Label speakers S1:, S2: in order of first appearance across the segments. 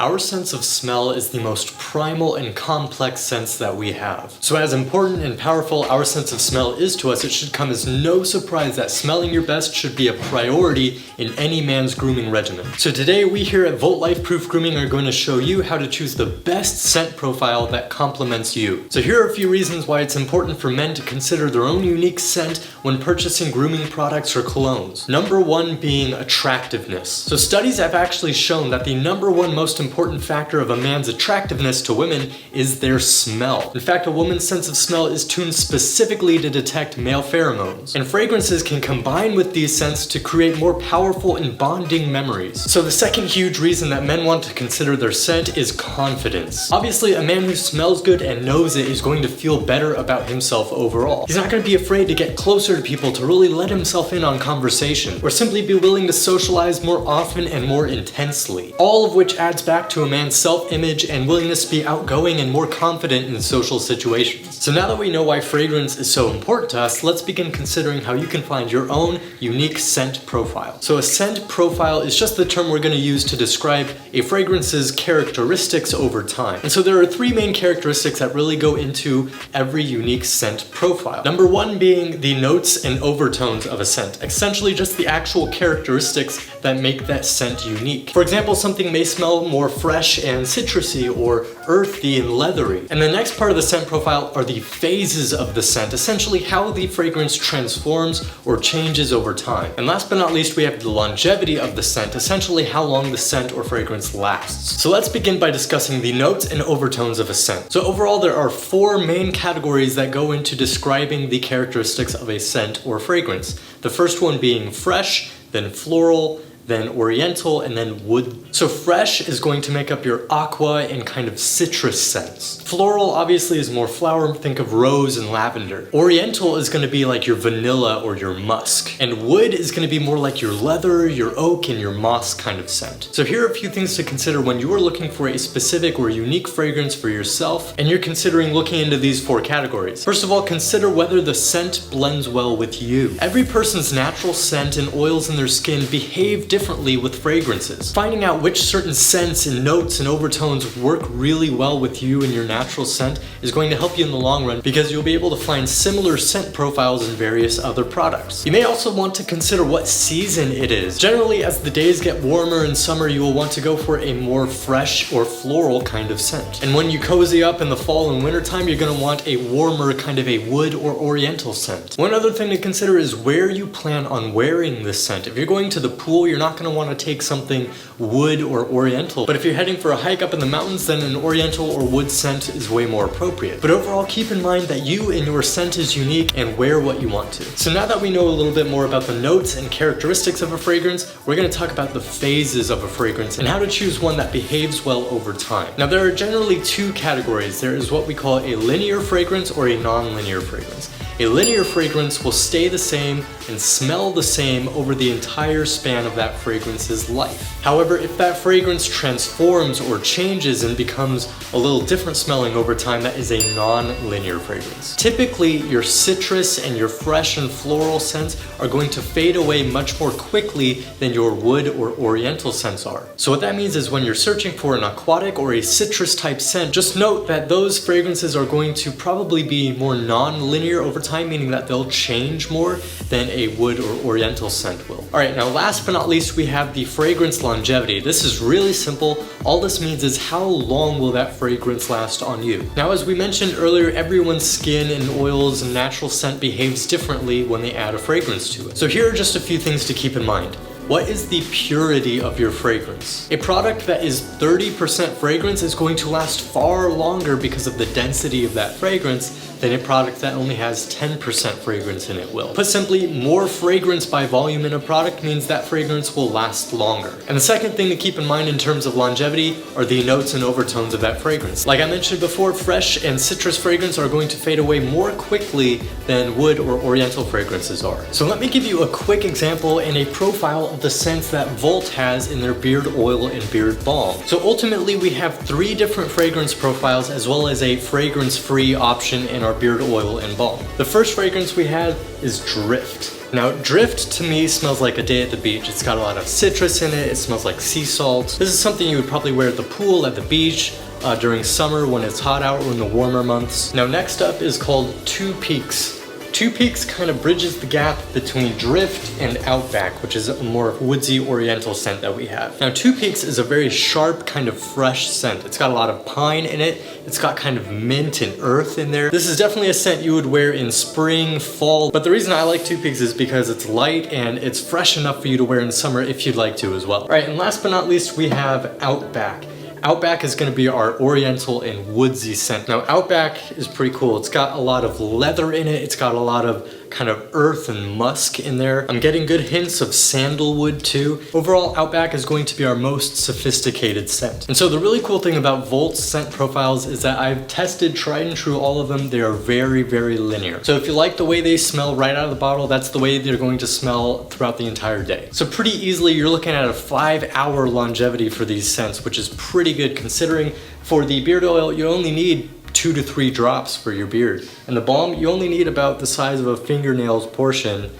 S1: Our sense of smell is the most primal and complex sense that we have. So as important and powerful our sense of smell is to us, it should come as no surprise that smelling your best should be a priority in any man's grooming regimen. So today we here at Volt Life Proof Grooming are going to show you how to choose the best scent profile that complements you. So here are a few reasons why it's important for men to consider their own unique scent when purchasing grooming products or colognes. Number one being attractiveness. So studies have actually shown that the number one most important factor of a man's attractiveness to women is their smell. In fact, a woman's sense of smell is tuned specifically to detect male pheromones, and fragrances can combine with these scents to create more powerful and bonding memories. So the second huge reason that men want to consider their scent is confidence. Obviously, a man who smells good and knows it is going to feel better about himself overall. He's not going to be afraid to get closer to people, to really let himself in on conversation, or simply be willing to socialize more often and more intensely. All of which adds back to a man's self-image and willingness to be outgoing and more confident in social situations. So now that we know why fragrance is so important to us, let's begin considering how you can find your own unique scent profile. So a scent profile is just the term we're going to use to describe a fragrance's characteristics over time. And so there are three main characteristics that really go into every unique scent profile. Number one being the notes and overtones of a scent, essentially just the actual characteristics that make that scent unique. For example, something may smell more fresh and citrusy or earthy and leathery. And the next part of the scent profile are the phases of the scent, essentially how the fragrance transforms or changes over time. And last but not least, we have the longevity of the scent, essentially how long the scent or fragrance lasts. So let's begin by discussing the notes and overtones of a scent. So overall, there are four main categories that go into describing the characteristics of a scent or fragrance. The first one being fresh, then floral, then oriental, and then wood. So fresh is going to make up your aqua and kind of citrus scents. Floral obviously is more flower, think of rose and lavender. Oriental is going to be like your vanilla or your musk. And wood is going to be more like your leather, your oak, and your moss kind of scent. So here are a few things to consider when you are looking for a specific or unique fragrance for yourself and you're considering looking into these four categories. First of all, consider whether the scent blends well with you. Every person's natural scent and oils in their skin behave differently with fragrances. Finding out which certain scents and notes and overtones work really well with you and your natural scent is going to help you in the long run because you'll be able to find similar scent profiles in various other products. You may also want to consider what season it is. Generally, as the days get warmer in summer, you will want to go for a more fresh or floral kind of scent. And when you cozy up in the fall and winter time, you're going to want a warmer kind of a wood or oriental scent. One other thing to consider is where you plan on wearing this scent. If you're going to the pool, you're not going to want to take something wood or oriental. But if you're heading for a hike up in the mountains, then an oriental or wood scent is way more appropriate. But overall, keep in mind that you and your scent is unique and wear what you want to. So now that we know a little bit more about the notes and characteristics of a fragrance, we're going to talk about the phases of a fragrance and how to choose one that behaves well over time. Now there are generally two categories. There is what we call a linear fragrance or a non-linear fragrance. A linear fragrance will stay the same and smell the same over the entire span of that fragrance's life. However, if that fragrance transforms or changes and becomes a little different smelling over time, that is a non-linear fragrance. Typically, your citrus and your fresh and floral scents are going to fade away much more quickly than your wood or oriental scents are. So what that means is when you're searching for an aquatic or a citrus type scent, just note that those fragrances are going to probably be more non-linear over time, meaning that they'll change more than a wood or oriental scent will. Alright, now last but not least, we have the fragrance longevity. This is really simple. All this means is how long will that fragrance last on you. Now, as we mentioned earlier, everyone's skin and oils and natural scent behaves differently when they add a fragrance to it. So here are just a few things to keep in mind. What is the purity of your fragrance? A product that is 30% fragrance is going to last far longer because of the density of that fragrance than a product that only has 10% fragrance in it will. Put simply, more fragrance by volume in a product means that fragrance will last longer. And the second thing to keep in mind in terms of longevity are the notes and overtones of that fragrance. Like I mentioned before, fresh and citrus fragrance are going to fade away more quickly than wood or oriental fragrances are. So let me give you a quick example and a profile of the scents that Volt has in their beard oil and beard balm. So ultimately, we have three different fragrance profiles as well as a fragrance-free option in our our beard oil and balm. The first fragrance we had is Drift. Now, Drift to me smells like a day at the beach. It's got a lot of citrus in it. It smells like sea salt. This is something you would probably wear at the pool, at the beach, during summer when it's hot out or in the warmer months. Now, next up is called Two Peaks. Two Peaks kind of bridges the gap between Drift and Outback, which is a more woodsy Oriental scent that we have. Now, Two Peaks is a very sharp, kind of fresh scent. It's got a lot of pine in it. It's got kind of mint and earth in there. This is definitely a scent you would wear in spring, fall, but the reason I like Two Peaks is because it's light and it's fresh enough for you to wear in summer if you'd like to as well. All right, and last but not least, we have Outback. Outback is gonna be our Oriental and woodsy scent. Now, Outback is pretty cool. It's got a lot of leather in it. It's got a lot of kind of earth and musk in there. I'm getting good hints of sandalwood too. Overall, Outback is going to be our most sophisticated scent. And so the really cool thing about Volt's scent profiles is that I've tested tried and true all of them. They are very, very linear. So if you like the way they smell right out of the bottle, that's the way they're going to smell throughout the entire day. So pretty easily, you're looking at a 5-hour longevity for these scents, which is pretty good considering for the beard oil, you only need 2 to 3 drops for your beard. And the balm, you only need about the size of a fingernail's portion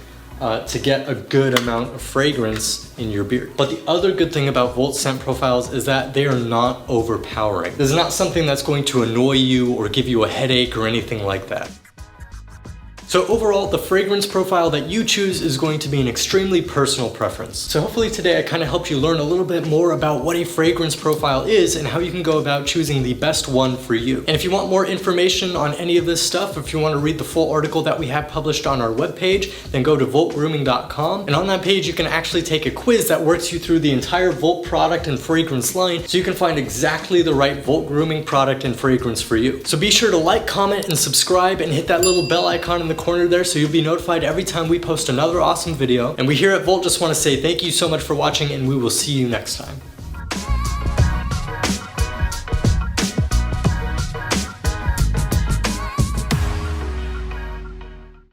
S1: to get a good amount of fragrance in your beard. But the other good thing about Volt scent profiles is that they are not overpowering. This is not something that's going to annoy you or give you a headache or anything like that. So overall, the fragrance profile that you choose is going to be an extremely personal preference. So hopefully today I kind of helped you learn a little bit more about what a fragrance profile is and how you can go about choosing the best one for you. And if you want more information on any of this stuff, if you want to read the full article that we have published on our webpage, then go to voltgrooming.com. And on that page, you can actually take a quiz that works you through the entire Volt product and fragrance line so you can find exactly the right Volt grooming product and fragrance for you. So be sure to like, comment, and subscribe and hit that little bell icon in the corner there so you'll be notified every time we post another awesome video. And we here at Volt just want to say thank you so much for watching, and we will see you next time.